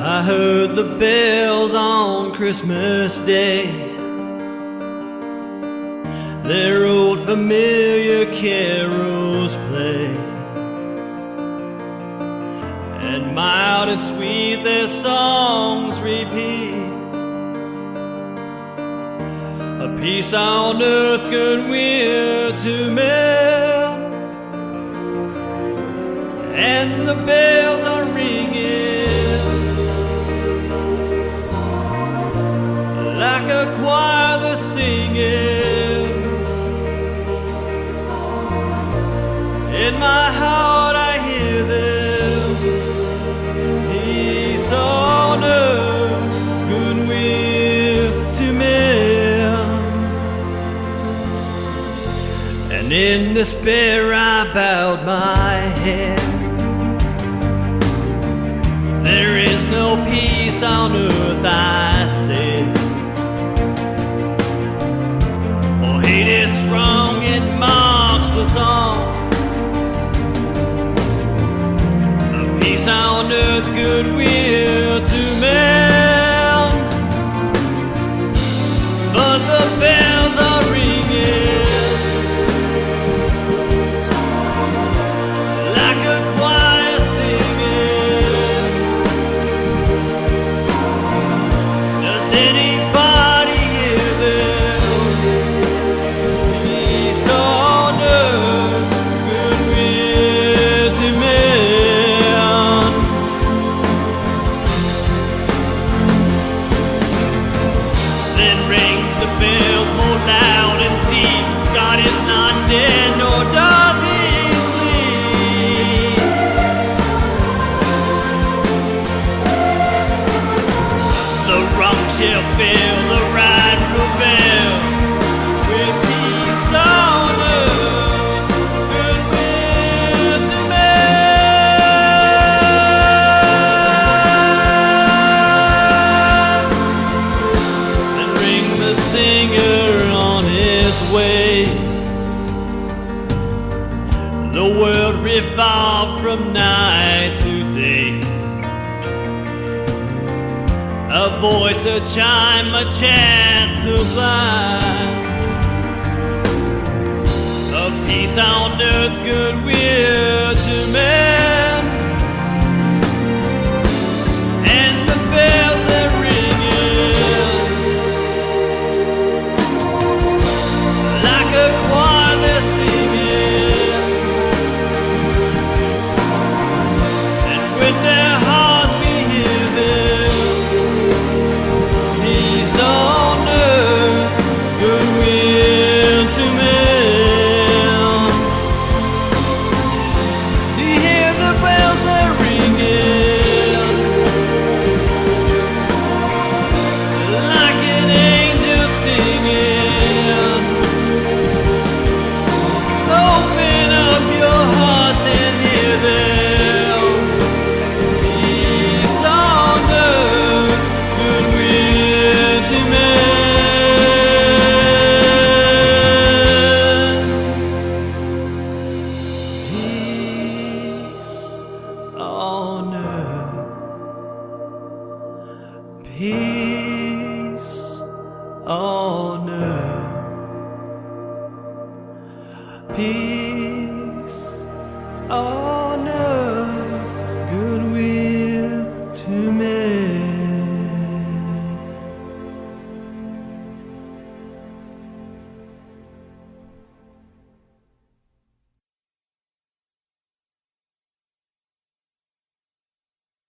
I heard the bells on Christmas Day, their old familiar carols play, and mild and sweet their songs repeat. A peace on earth, goodwill to men, and the bells are ringing like a choir that's singing. In my heart I hear them. Peace on earth, goodwill to men. And in despair I bowed my head. There is no peace on earth, I said. For hate is strong, it marks the song. A peace on earth, goodwill to men. But the bells are ringing like a choir singing. Does anybody hear them? Peace on earth, goodwill to men. Then ring the bells more loud and deep. God is not dead, nor doth he sleep. The rung shall fill the right bell with peace on earth, goodwill to men. And ring the singer on his way. The world revolved from night to day. A voice, a chime, a chant sublime. A peace on earth, goodwill to men. And the bells they're ringing like a choir they're singing. And with their hearts we hear them. Peace on earth, goodwill to men. Do you hear the bells they're ringing like an angel singing? Open up your hearts and hear them. Peace on earth, goodwill to men. Peace on earth, peace on earth, peace on